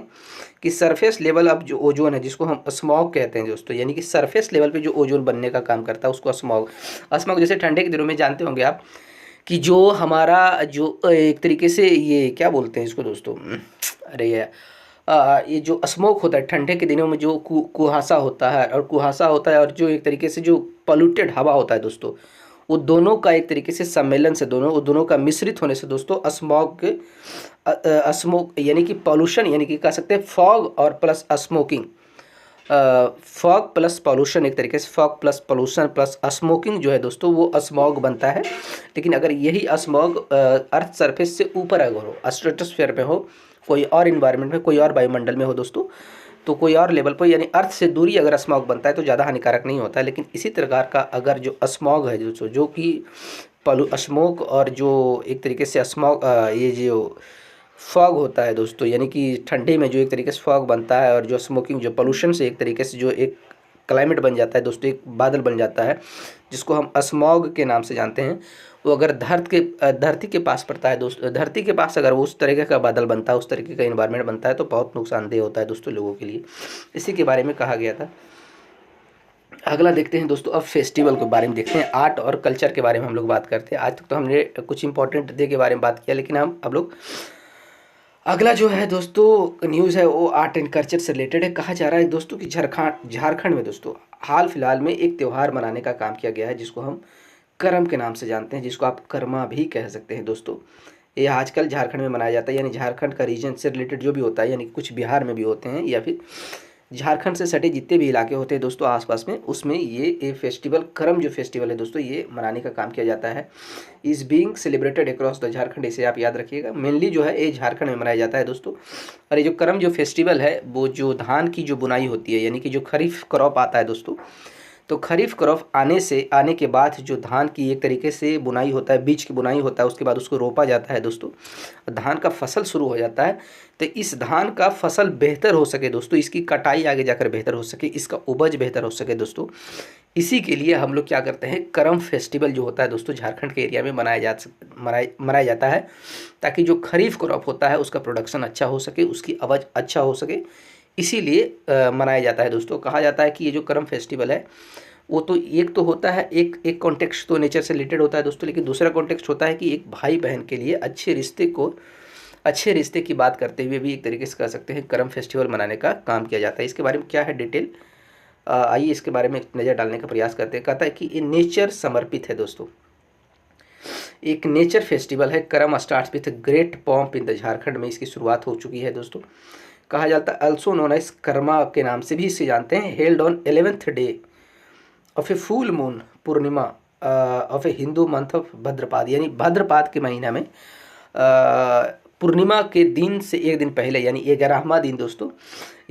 [SPEAKER 1] कि सरफेस लेवल अब जो ओजोन है, जिसको हम स्मॉग कहते हैं दोस्तों, यानी कि सरफेस लेवल पे जो ओजोन बनने का काम करता है उसको स्मॉग। स्मॉग जैसे ठंडे के दिनों में जानते होंगे आप कि जो हमारा जो एक तरीके से ये क्या बोलते हैं इसको दोस्तों, अरे ये जो स्मोक होता है ठंडे के दिनों में, जो कुहासा होता है और कुहासा होता है और जो एक तरीके से जो पोल्यूटेड हवा होता है दोस्तों, वो दोनों का एक तरीके से सम्मेलन से दोनों का मिश्रित होने से दोस्तों स्मॉग यानी कि पॉल्यूशन, यानी कि कह सकते हैं फॉग और plus smoking, fog plus pollution, एक तरीके से fog plus pollution plus smoking जो है दोस्तों वो स्मॉग बनता है। लेकिन अगर यही स्मॉग अर्थ सरफेस से ऊपर अगर हो, स्ट्रेटोस्फीयर में हो, कोई और इन्वायरमेंट में, कोई और वायुमंडल में हो दोस्तों, तो कोई और लेवल पर यानी अर्थ से दूरी अगर स्मॉग बनता है तो ज़्यादा हानिकारक नहीं होता है। लेकिन इसी प्रकार का अगर जो स्मॉग है दोस्तों, जो कि स्मोक और जो एक तरीके से स्मॉग ये जो फॉग होता है दोस्तों, यानी कि ठंडे में जो एक तरीके से फॉग बनता है और जो स्मोकिंग जो पोल्यूशन से एक तरीके से जो एक क्लाइमेट बन जाता है दोस्तों, एक बादल बन जाता है जिसको हम स्मॉग के नाम से जानते हैं, वो अगर धरती के पास पड़ता है दोस्तों, धरती के पास अगर वो उस तरीके का बादल बनता है, उस तरीके का इन्वायरमेंट बनता है तो बहुत नुकसानदेह होता है दोस्तों लोगों के लिए। इसी के बारे में कहा गया था। अगला देखते हैं दोस्तों, अब फेस्टिवल के बारे में देखते हैं, आर्ट और कल्चर के बारे में हम लोग बात करते हैं। आज तक तो हमने कुछ इंपॉर्टेंट डे के बारे में बात किया, लेकिन अब लोग अगला जो है दोस्तों न्यूज़ है वो आर्ट एंड कल्चर से रिलेटेड है। कहा जा रहा है दोस्तों कि झारखंड में दोस्तों हाल फिलहाल में एक त्यौहार मनाने का काम किया गया है जिसको हम करम के नाम से जानते हैं, जिसको आप कर्मा भी कह सकते हैं दोस्तों। ये आजकल झारखंड में मनाया जाता है, यानी झारखंड का रीजन से रिलेटेड जो भी होता है, यानी कुछ बिहार में भी होते हैं या फिर झारखंड से सटे जितने भी इलाके होते हैं दोस्तों आसपास में, उसमें ये फेस्टिवल करम जो फेस्टिवल है दोस्तों ये मनाने का काम किया जाता है। Is being celebrated across the Jharkhand, इसे आप याद रखिएगा। मेनली जो है ये झारखंड में मनाया जाता है दोस्तों। और ये जो करम जो फेस्टिवल है वो जो धान की जो बुनाई होती है, यानी कि जो खरीफ क्रॉप आता है दोस्तों, तो खरीफ क्रॉप आने के बाद जो धान की एक तरीके से बुनाई होता है, बीज की बुनाई होता है, उसके बाद उसको रोपा जाता है दोस्तों, धान का फसल शुरू हो जाता है। तो इस धान का फसल बेहतर हो सके दोस्तों, इसकी कटाई आगे जाकर बेहतर हो सके, इसका उपज बेहतर हो सके दोस्तों, इसी के लिए हम लोग क्या करते हैं, करम फेस्टिवल जो होता है दोस्तों झारखंड के एरिया में मनाया जाता है, ताकि जो खरीफ क्रॉप होता है उसका प्रोडक्शन अच्छा हो सके, उसकी उपज अच्छा हो सके, इसीलिए मनाया जाता है दोस्तों। कहा जाता है कि ये जो करम फेस्टिवल है वो तो एक तो होता है, एक कॉन्टेक्स्ट तो नेचर से रिलेटेड होता है दोस्तों, लेकिन दूसरा कॉन्टेक्स्ट होता है कि एक भाई बहन के लिए अच्छे रिश्ते की बात करते हुए भी एक तरीके से कह सकते हैं करम फेस्टिवल मनाने का काम किया जाता है। इसके बारे में क्या है डिटेल, आइए इसके बारे में नज़र डालने का प्रयास करते हैं। कहता है कि ये नेचर समर्पित है दोस्तों, एक नेचर फेस्टिवल है। Karam starts with great pomp in the Jharkhand में इसकी शुरुआत हो चुकी है दोस्तों। कहा जाता है अल्सो नोन एज कर्मा के नाम से भी इसे जानते हैं। Held on 11th day of a full moon Purnima of a Hindu month of Bhadrapad, यानी भद्रपाद के महीना में पूर्णिमा के दिन से एक दिन पहले, यानी 11वां दिन दोस्तों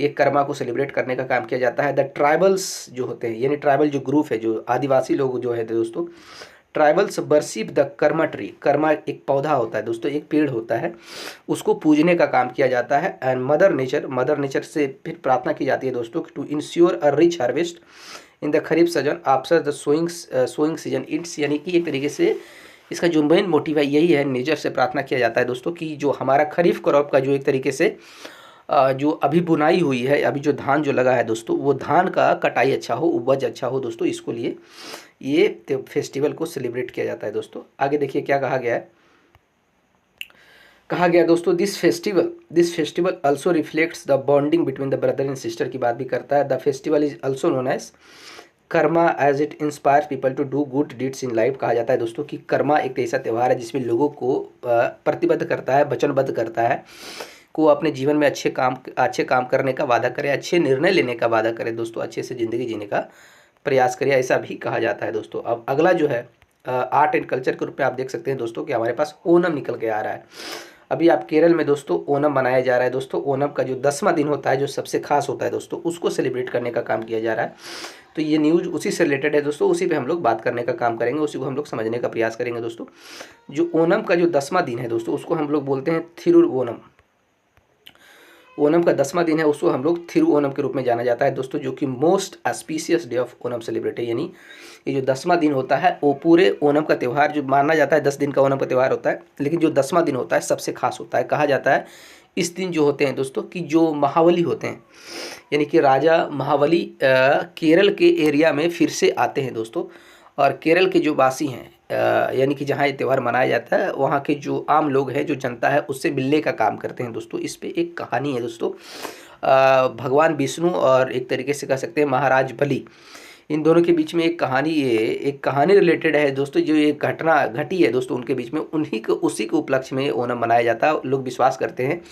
[SPEAKER 1] ये कर्मा को सेलिब्रेट करने का काम किया जाता है। द ट्राइबल्स जो होते हैं, यानी ट्राइबल जो ग्रुप है, जो आदिवासी लोग जो है दोस्तों, tribals worship the Karma tree. Karma एक पौधा होता है दोस्तों, एक पेड़ होता है, उसको पूजने का काम किया जाता है। एंड मदर नेचर से फिर प्रार्थना की जाती है दोस्तों to ensure a rich harvest in the kharif season after the sowing season its, यानी कि एक तरीके से इसका जो मेन मोटिव है यही है, नेचर से प्रार्थना किया जाता है दोस्तों कि जो हमारा खरीफ क्रॉप का जो एक तरीके से जो अभी बुनाई हुई है, अभी जो धान जो लगा है दोस्तों, वो धान का कटाई अच्छा हो, उपज अच्छा हो दोस्तों, इसको लिए ये फेस्टिवल को सेलिब्रेट किया जाता है दोस्तों। आगे देखिए क्या कहा गया है। कहा गया दोस्तों this festival also reflects the bonding between the brother and sister की बात भी करता है। The festival is also known as Karma as it inspires people to do good deeds in life. कहा जाता है दोस्तों कि कर्मा एक ऐसा त्यौहार है जिसमें लोगों को प्रतिबद्ध करता है, वचनबद्ध करता है को अपने जीवन में अच्छे काम करने का वादा करे, अच्छे निर्णय लेने का वादा करे दोस्तों, अच्छे से ज़िंदगी जीने का प्रयास करे, ऐसा भी कहा जाता है दोस्तों। अब अगला जो है आर्ट एंड कल्चर के रूप में आप देख सकते हैं दोस्तों कि हमारे पास ओनम निकल के आ रहा है। अभी आप केरल में दोस्तों ओनम मनाया जा रहा है दोस्तों। ओनम का जो 10वां दिन होता है, जो सबसे खास होता है दोस्तों, उसको सेलिब्रेट करने का काम किया जा रहा है। तो ये न्यूज़ उसी से रिलेटेड है दोस्तों, उसी पे हम लोग बात करने का काम करेंगे, उसी को हम लोग समझने का प्रयास करेंगे दोस्तों। जो ओनम का जो 10वां दिन है दोस्तों, उसको हम लोग बोलते हैं थिरुवोनम। ओनम का 10वां दिन है, उसको हम लोग थिरुओनम के रूप में जाना जाता है दोस्तों, जो कि most auspicious day of Onam celebrate है। यानी ये जो 10वां दिन होता है वो पूरे ओनम का त्यौहार जो माना जाता है, 10 दिन का ओनम का त्यौहार होता है, लेकिन जो 10वां दिन होता है सबसे खास होता है। कहा जाता है इस दिन जो होते हैं दोस्तों कि जो महाबली होते हैं, यानी कि राजा महाबली केरल के एरिया में फिर से आते हैं दोस्तों। और केरल के जो वासी हैं यानी कि जहाँ ये त्यौहार मनाया जाता है, वहाँ के जो आम लोग हैं, जो जनता है, उससे मिलने का काम करते हैं दोस्तों। इस पे एक कहानी है दोस्तों। भगवान विष्णु और एक तरीके से कह सकते हैं महाराज बलि, इन दोनों के बीच में एक कहानी रिलेटेड है दोस्तों। जो ये घटना घटी है दोस्तों उनके बीच में, उसी के उपलक्ष्य में ओनम मनाया जाता है। लोग विश्वास करते हैं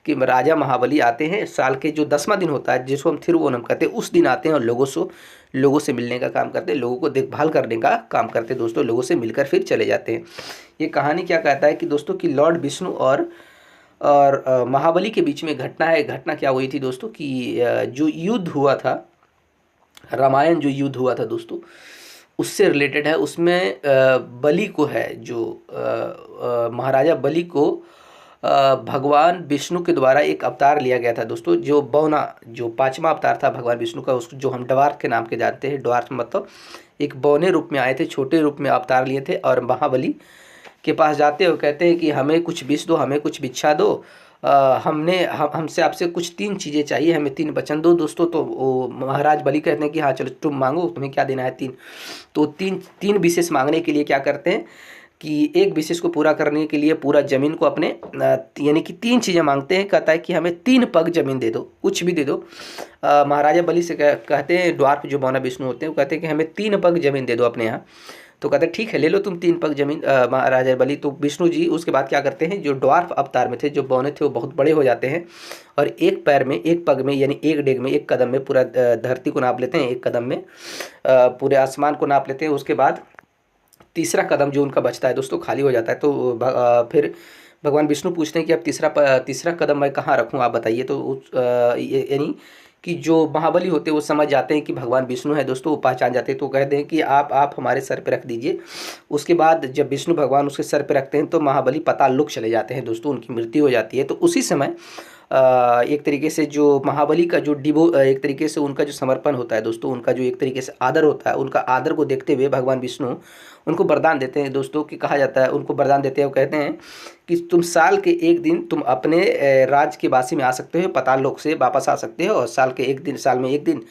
[SPEAKER 1] कि राजा महाबली आते हैं, साल के जो 10वां दिन होता है जिसको हम थिरुवोनम कहते हैं, उस दिन आते हैं और लोगों से मिलने का काम करते हैं, लोगों को देखभाल करने का काम करते हैं दोस्तों, लोगों से मिलकर फिर चले जाते हैं। ये कहानी क्या कहता है कि दोस्तों कि लॉर्ड विष्णु और महाबली के बीच में घटना क्या हुई थी दोस्तों कि जो युद्ध हुआ था, रामायण जो युद्ध हुआ था दोस्तों, उससे रिलेटेड है। उसमें बलि को है जो महाराजा बलि को भगवान विष्णु के द्वारा एक अवतार लिया गया था दोस्तों, जो बौना, जो 5वां अवतार था भगवान विष्णु का, उसको जो हम ड्वार्फ के नाम के जानते हैं। ड्वार्फ मतलब एक बौने रूप में आए थे, छोटे रूप में अवतार लिए थे, और महाबली के पास जाते हो कहते हैं कि हमें कुछ विष दो, हमें कुछ भिक्षा दो, हमसे आपसे कुछ 3 चीज़ें चाहिए, हमें 3 वचन दो दोस्तों। तो वो महाराज बलि कहते हैं कि हाँ चलो तुम मांगो, तुम्हें क्या देना है 3। तो तीन विशेष मांगने के लिए क्या करते हैं कि एक विशेष को पूरा करने के लिए पूरा ज़मीन को अपने यानी कि 3 चीज़ें मांगते हैं। कहता है कि हमें 3 पग ज़मीन दे दो, कुछ भी दे दो। महाराजा बलि से कहते हैं, ड्वार्फ जो बौना विष्णु होते हैं, वो कहते हैं कि हमें 3 पग ज़मीन दे दो अपने यहाँ। तो कहते हैं ठीक है ले लो तुम 3 पग ज़मीन महाराजा बलि। तो विष्णु जी उसके बाद क्या करते हैं, जो ड्वार्फ अवतार में थे, जो बौने थे, वो बहुत बड़े हो जाते हैं और एक पैर में, एक पग में, यानी एक डेग में, एक कदम में पूरा धरती को नाप लेते हैं, एक कदम में पूरे आसमान को नाप लेते हैं। उसके बाद तीसरा कदम जो उनका बचता है दोस्तों खाली हो जाता है। तो फिर भगवान विष्णु पूछते हैं कि अब तीसरा कदम मैं कहाँ रखूँ, आप बताइए। तो यानी कि जो महाबली होते हैं वो समझ जाते हैं कि भगवान विष्णु है दोस्तों, वो पहचान जाते हैं। तो कहते हैं कि आप हमारे सर पे रख दीजिए। उसके बाद जब विष्णु भगवान उसके सर पे रखते हैं तो महाबली पाताल लोक चले जाते हैं दोस्तों, उनकी मृत्यु हो जाती है। तो उसी समय एक तरीके से जो महाबली का जो एक तरीके से उनका जो समर्पण होता है दोस्तों, उनका जो एक तरीके से आदर होता है, उनका आदर को देखते हुए भगवान विष्णु उनको वरदान देते हैं दोस्तों। कि कहा जाता है, उनको वरदान देते हैं, वो कहते हैं कि तुम साल के एक दिन तुम अपने राज्य के वासी में आ सकते हो, पाताल लोक से वापस आ सकते हो, और साल में एक दिन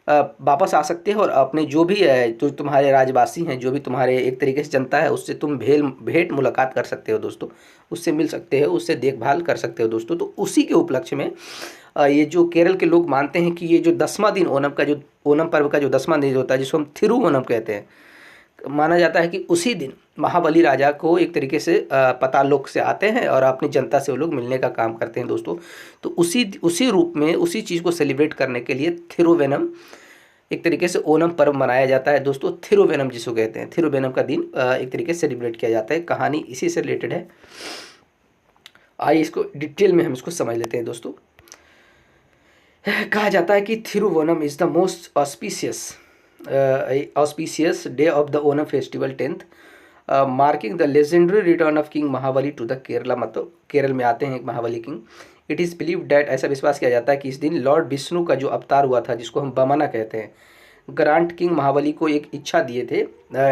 [SPEAKER 1] वापस आ सकते हो, और अपने जो भी जो तुम्हारे राजवासी हैं, जो भी तुम्हारे एक तरीके से जनता है, उससे तुम भेंट मुलाकात कर सकते हो दोस्तों, उससे मिल सकते हो, उससे देखभाल कर सकते हो दोस्तों। तो उसी के उपलक्ष्य में ये जो केरल के लोग मानते हैं कि ये जो 10वां दिन ओनम पर्व का जो 10वां दिन होता है, जिसको हम थिरुवोनम कहते हैं, माना जाता है कि उसी दिन महाबली राजा को एक तरीके से पाताल लोक से आते हैं और अपनी जनता से वो लोग मिलने का काम करते हैं दोस्तों। तो उसी रूप में उसी चीज़ को सेलिब्रेट करने के लिए थिरुवेनम एक तरीके से ओनम पर्व मनाया जाता है दोस्तों। थिरुवेनम जिसको कहते हैं, थिरुवेनम का दिन एक तरीके से सेलिब्रेट किया जाता है। कहानी इसी से रिलेटेड है, आइए इसको डिटेल में हम इसको समझ लेते हैं दोस्तों। कहा जाता है कि Thiruvonam is the most auspicious day of the Onam festival 10th, marking the legendary return of King Mahabali to the Kerala. मतलब केरल में आते हैं Mahabali king. It is believe that, ऐसा विश्वास किया जाता है कि इस दिन लॉर्ड विष्णु का जो अवतार हुआ था, जिसको हम बमना कहते हैं, ग्रांट किंग महाबली को एक इच्छा दिए थे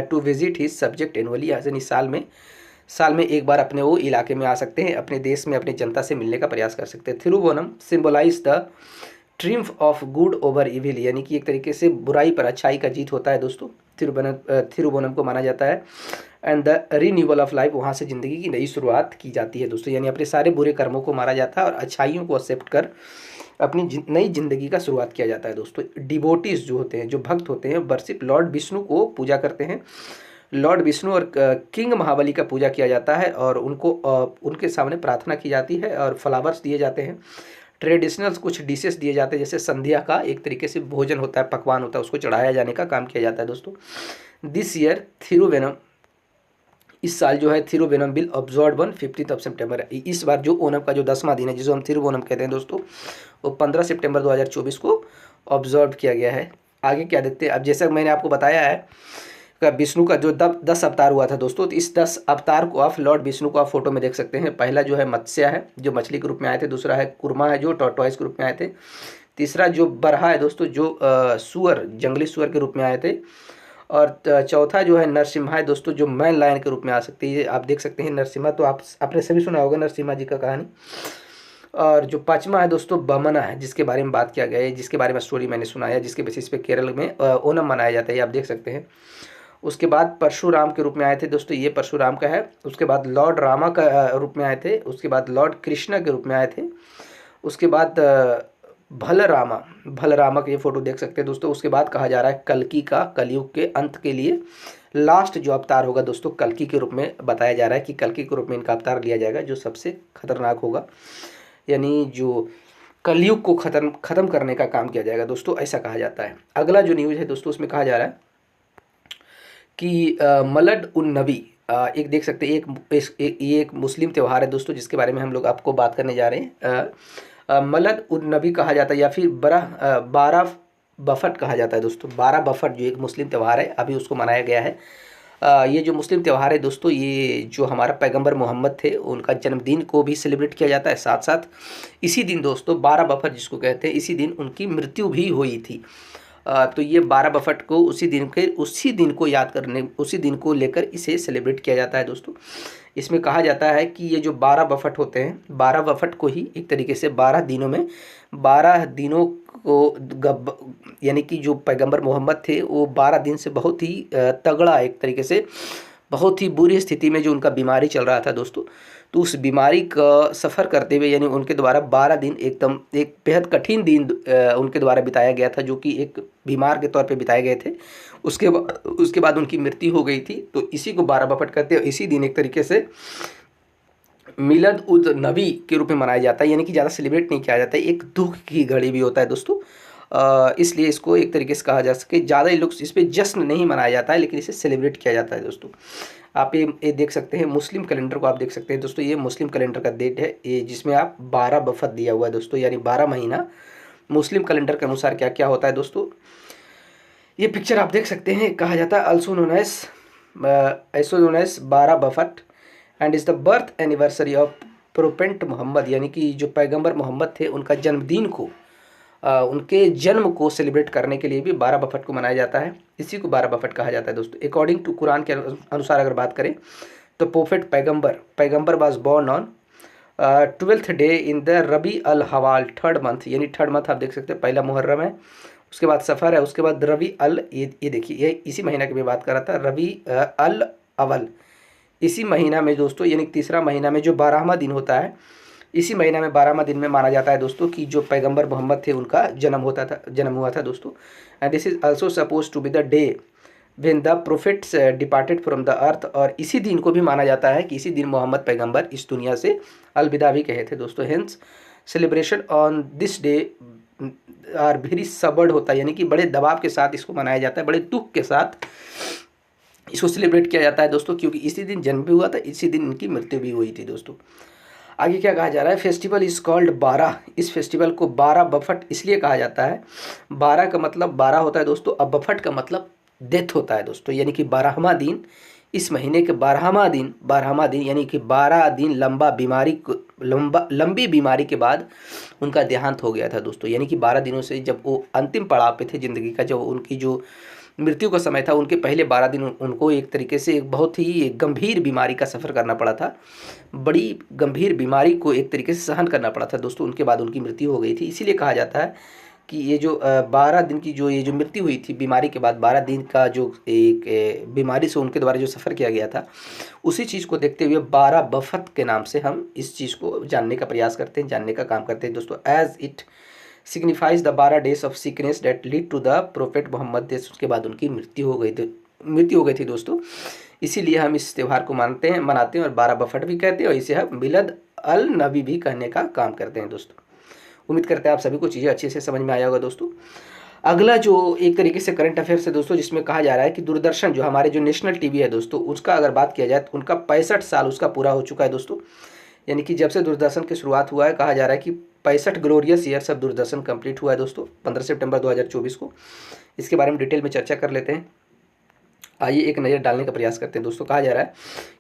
[SPEAKER 1] to visit his subject annually, यानी साल में एक बार अपने वो इलाके में आ सकते हैं, अपने देश में अपनी जनता से मिलने का प्रयास कर सकते हैं। Thiruvonam symbolize the triumph of good over evil, यानी कि एक तरीके से बुराई पर अच्छाई का जीत होता है दोस्तों। थिरुवनम को माना जाता है। And the renewal of life, वहाँ से ज़िंदगी की नई शुरुआत की जाती है दोस्तों, यानी अपने सारे बुरे कर्मों को मारा जाता है और अच्छाइयों को एक्सेप्ट कर अपनी नई ज़िंदगी का शुरुआत किया जाता है दोस्तों। डिवोटीज जो होते हैं, जो भक्त होते हैं, वर्शिप लॉर्ड विष्णु को पूजा करते हैं। लॉर्ड विष्णु और किंग महाबली का पूजा किया जाता है और उनको उनके सामने प्रार्थना की जाती है और फ्लावर्स दिए जाते हैं। ट्रेडिशनल कुछ डिशेस दिए जाते हैं, जैसे संध्या का एक तरीके से भोजन होता है, पकवान होता है, उसको चढ़ाया जाने का काम किया जाता है दोस्तों। दिस ईयर थिरुवेनम, इस साल जो है थिरुवेनम बिल ऑब्जर्व ऑन 15 सितंबर। इस बार जो ओणम का जो 10वां दिन है, जिसको हम थिरुवोनम कहते हैं दोस्तों, वो 15 सितंबर 2024 को ऑब्जर्व किया गया है। आगे क्या देखते हैं, अब जैसा मैंने आपको बताया है विष्णु का जो 10 अवतार हुआ था दोस्तों, तो इस 10 अवतार को आप लॉर्ड विष्णु को आप फोटो में देख सकते हैं। पहला जो है मत्स्य है, जो मछली के रूप में आए थे। दूसरा है कुर्मा है, जो टॉर्टोइस के रूप में आए थे। तीसरा जो बरहा है दोस्तों, जो सुअर, जंगली सुअर के रूप में आए थे। और चौथा जो है नरसिम्हा है दोस्तों, जो मैन लायन के रूप में आ सकती है। आप देख सकते हैं नरसिम्हा, तो आपने सभी सुना होगा नरसिम्हा जी का कहानी। और जो पांचवा है दोस्तों बमना है, जिसके बारे में बात किया गया है, जिसके बारे में स्टोरी मैंने सुनाया, जिसके बेसिस पे केरल में ओणम मनाया जाता है, आप देख सकते हैं। उसके बाद परशुराम के रूप में आए थे दोस्तों, ये परशुराम का है। उसके बाद लॉर्ड रामा का रूप में आए थे। उसके बाद लॉर्ड कृष्णा के रूप में आए थे। उसके बाद भलरामा का ये फोटो देख सकते हैं दोस्तों। उसके बाद कहा जा रहा है कल्कि का, कलयुग के अंत के लिए लास्ट जो अवतार होगा दोस्तों, कल्कि के रूप में बताया जा रहा है कि कल्कि के रूप में इनका अवतार लिया जाएगा, जो सबसे खतरनाक होगा, यानी जो कलयुग को खत्म करने का काम किया जाएगा दोस्तों, ऐसा कहा जाता है। अगला जो न्यूज़ है दोस्तों, उसमें कहा जा रहा है कि मलड उन नबी, एक देख सकते हैं, ये एक मुस्लिम त्यौहार है दोस्तों, जिसके बारे में हम लोग आपको बात करने जा रहे हैं। मलद उन नबी कहा जाता है, या फिर बारह बफट कहा जाता है दोस्तों। 12 बफट जो एक मुस्लिम त्यौहार है, अभी उसको मनाया गया है। ये जो मुस्लिम त्यौहार है दोस्तों, ये जो हमारा पैगंबर मोहम्मद थे, उनका जन्मदिन को भी सेलिब्रेट किया जाता है। साथ साथ इसी दिन दोस्तों 12 बफर जिसको कहते हैं, इसी दिन उनकी मृत्यु भी हुई थी। तो ये 12 बफट को उसी दिन को याद करने, उसी दिन को लेकर इसे सेलिब्रेट किया जाता है दोस्तों। इसमें कहा जाता है कि ये जो 12 बफट होते हैं, 12 बफट को ही एक तरीके से 12 दिनों में, 12 दिनों को यानी कि जो पैगंबर मोहम्मद थे, वो 12 दिन से बहुत ही तगड़ा, एक तरीके से बहुत ही बुरी स्थिति में जो उनका बीमारी चल रहा था दोस्तों, तो उस बीमारी का सफ़र करते हुए, यानी उनके द्वारा 12 दिन एकदम एक बेहद कठिन दिन उनके द्वारा बिताया गया था, जो कि एक बीमार के तौर पे बिताए गए थे। उसके बाद उनकी मृत्यु हो गई थी। तो इसी को 12 बफट कहते हैं। इसी दिन एक तरीके से मिलद उद नबी के रूप में मनाया जाता है, यानी कि ज़्यादा सेलिब्रेट नहीं किया जाता है, एक दुख की घड़ी भी होता है दोस्तों। इसलिए इसको एक तरीके से कहा जा सके, ज़्यादा लोग इस पर जश्न नहीं मनाया जाता है, लेकिन इसे सेलिब्रेट किया जाता है दोस्तों। आप ये देख सकते हैं, मुस्लिम कैलेंडर को आप देख सकते हैं दोस्तों। ये मुस्लिम कैलेंडर का डेट है ये, जिसमें आप 12 बफत दिया हुआ है दोस्तों, यानी 12 महीना मुस्लिम कैलेंडर के अनुसार क्या क्या होता है दोस्तों। ये पिक्चर आप देख सकते हैं। कहा जाता है also known as 12 बफट and is the birth anniversary of prophet Muhammad, यानी कि जो पैगंबर मोहम्मद थे, उनका जन्मदिन को, उनके जन्म को सेलिब्रेट करने के लिए भी 12 बफट को मनाया जाता है। इसी को 12 बफट कहा जाता है दोस्तों। अकॉर्डिंग टू कुरान के अनुसार अगर बात करें तो प्रोफेट पैगंबर was born on 12th day in the Rabi al Awwal 3rd month, यानी 3rd मंथ आप देख सकते हैं। पहला मुहर्रम है, उसके बाद सफ़र है, उसके बाद रबी अल, ये देखिए, ये इसी महीना की मैं बात कर रहा था, रबी अल अवल, इसी महीना में दोस्तों, यानी तीसरा महीना में जो 12वां दिन होता है, इसी महीना में 12वां दिन में माना जाता है दोस्तों कि जो पैगंबर मोहम्मद थे, उनका जन्म हुआ था दोस्तों। And this is also suppose to be the day when the prophets departed from the earth, और इसी दिन को भी माना जाता है कि इसी दिन मोहम्मद पैगंबर इस दुनिया से अलविदा भी कहे थे दोस्तों। Hence celebration on this day are very subdued होता है, यानी कि बड़े दबाव के साथ इसको मनाया जाता है, बड़े दुख के साथ इसको सेलिब्रेट किया जाता है दोस्तों, क्योंकि इसी दिन जन्म भी हुआ था, इसी दिन इनकी मृत्यु भी हुई थी दोस्तों। आगे क्या कहा जा रहा है, फेस्टिवल इज़ कॉल्ड 12, इस फेस्टिवल को 12 बफट इसलिए कहा जाता है। 12 का मतलब 12 होता है दोस्तों, अब बफट का मतलब डेथ होता है दोस्तों, यानी कि 12वां दिन, इस महीने के 12वां दिन यानी कि 12 दिन लंबी बीमारी के बाद उनका देहांत हो गया था दोस्तों। यानी कि 12 दिनों से जब वो अंतिम पड़ाव पे थे ज़िंदगी का, जब उनकी जो मृत्यु का समय था, उनके पहले 12 दिन उनको एक तरीके से एक बहुत ही गंभीर बीमारी का सफ़र करना पड़ा था, बड़ी गंभीर बीमारी को एक तरीके से सहन करना पड़ा था दोस्तों। उनके बाद उनकी मृत्यु हो गई थी, इसीलिए कहा जाता है कि ये जो 12 दिन की जो ये जो मृत्यु हुई थी बीमारी के बाद, 12 दिन का जो एक बीमारी से उनके द्वारा जो सफ़र किया गया था, उसी चीज़ को देखते हुए 12 बफत के नाम से हम इस चीज़ को जानने का प्रयास करते हैं, जानने का काम करते हैं दोस्तों। As it signifies the 12 days of sickness that lead to the prophet Muhammad. उसके बाद उनकी मृत्यु हो गई थी दोस्तों। इसीलिए हम इस त्यौहार को मनाते हैं और 12 बफट भी कहते हैं, और इसे हम मिलद अल नबी भी कहने का काम करते हैं दोस्तों। उम्मीद करते हैं आप सभी को चीज़ें अच्छे से समझ में आया होगा दोस्तों। अगला जो एक तरीके से करंट अफेयर्स है दोस्तों, जिसमें कहा जा रहा है कि दूरदर्शन जो हमारे जो नेशनल टीवी है दोस्तों, उसका अगर बात किया जाए तो उनका 65 साल उसका पूरा हो चुका है दोस्तों। यानी कि जब से दूरदर्शन की शुरुआत हुआ है, कहा जा रहा है कि 65 ग्लोरियस ईयर्स अब दूरदर्शन कंप्लीट हुआ है दोस्तों, 15 सितंबर 2024 को। इसके बारे में डिटेल में चर्चा कर लेते हैं। आइए एक नज़र डालने का प्रयास करते हैं दोस्तों। कहा जा रहा है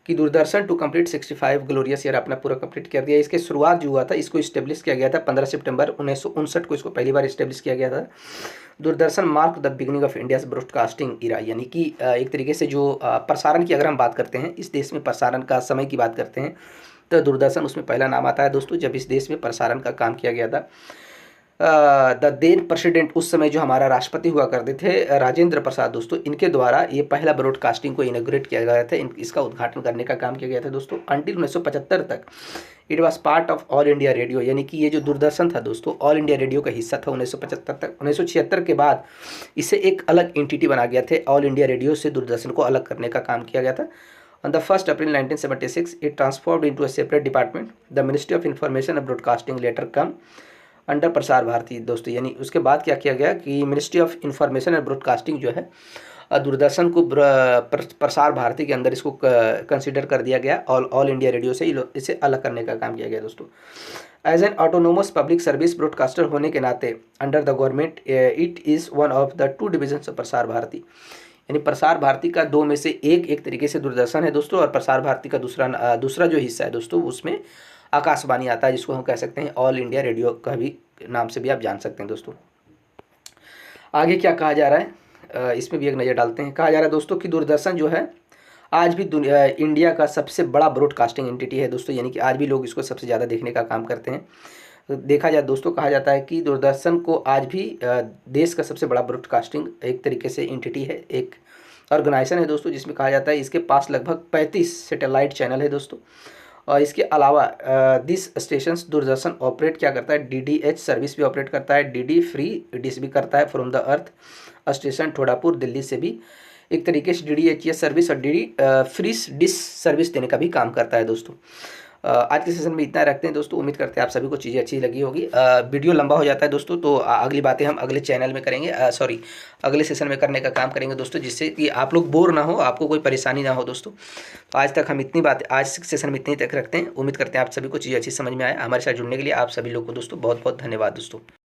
[SPEAKER 1] कि Doordarshan to complete 65 glorious year अपना पूरा कंप्लीट कर दिया। इसके शुरुआत जो हुआ था, इसको इस्टेब्लिश किया गया था 15 सितंबर 1959 को, इसको पहली बार इस्टेब्लिश किया गया था। Doordarshan mark the beginning of India's broadcasting era, यानी कि एक तरीके से जो प्रसारण की अगर हम बात करते हैं, इस देश में प्रसारण का समय की बात करते हैं, तो दूरदर्शन उसमें पहला नाम आता है दोस्तों, जब इस देश में प्रसारण का काम किया गया था। द देन प्रेसिडेंट, उस समय जो हमारा राष्ट्रपति हुआ करते थे राजेंद्र प्रसाद दोस्तों, इनके द्वारा ये पहला ब्रॉडकास्टिंग को इनॉग्रेट किया गया था, इसका उद्घाटन करने का काम किया गया था दोस्तों। अंटिल 1975 तक it was part of all India radio, यानी कि ये जो दूरदर्शन था दोस्तों, ऑल इंडिया रेडियो का हिस्सा था 1975 तक। 1976 के बाद इसे एक अलग एंटिटी बना गया था, ऑल इंडिया रेडियो से दूरदर्शन को अलग करने का काम किया गया था। On the 1st April 1976, it transformed into a separate department. The Ministry of Information and Broadcasting later come under Prasar Bharati दोस्तों। यानी उसके बाद क्या किया गया कि ministry of information and broadcasting जो है दूरदर्शन को प्रसार भारती के अंदर इसको कंसिडर कर दिया गया, ऑल इंडिया रेडियो से इसे अलग करने का काम किया गया दोस्तों। As an autonomous public service broadcaster होने के नाते under the government it is one of the 2 divisions of Prasar Bharati, यानी प्रसार भारती का 2 में से एक तरीके से दूरदर्शन है दोस्तों, और प्रसार भारती का दूसरा जो हिस्सा है दोस्तों, उसमें आकाशवाणी आता है, जिसको हम कह सकते हैं ऑल इंडिया रेडियो का भी नाम से भी आप जान सकते हैं दोस्तों। आगे क्या कहा जा रहा है, इसमें भी एक नज़र डालते हैं। कहा जा रहा है दोस्तों कि दूरदर्शन जो है आज भी इंडिया का सबसे बड़ा ब्रॉडकास्टिंग एंटिटी है दोस्तों, यानी कि आज भी लोग इसको सबसे ज़्यादा देखने का काम करते हैं। देखा जाए दोस्तों, कहा जाता है कि दूरदर्शन को आज भी देश का सबसे बड़ा ब्रॉडकास्टिंग एक तरीके से एंटिटी है, एक ऑर्गेनाइजेशन है दोस्तों, जिसमें कहा जाता है इसके पास लगभग 35 सैटेलाइट चैनल है दोस्तों। और इसके अलावा दिस स्टेशन दूरदर्शन ऑपरेट क्या करता है, DDH सर्विस भी ऑपरेट करता है, DD फ्री डिश भी करता है from the earth station Todapur Delhi से भी एक तरीके से DDHS सर्विस और DD फ्री डिश सर्विस देने का भी काम करता है दोस्तों। आज के सेशन में इतना रखते हैं दोस्तों। उम्मीद करते हैं आप सभी को चीज़ें अच्छी लगी होगी। वीडियो लंबा हो जाता है दोस्तों, तो अगली बातें हम अगले चैनल में करेंगे, अगले सेशन में करने का काम करेंगे दोस्तों, जिससे कि आप लोग बोर ना हो, आपको कोई परेशानी ना हो दोस्तों। तो आज तक हम इतनी बात, आज सेशन में इतनी तक रखते हैं। उम्मीद करते हैं आप सभी को चीज़ें अच्छी समझ में आए। हमारे साथ जुड़ने के लिए आप सभी लोग को दोस्तों बहुत बहुत धन्यवाद दोस्तों।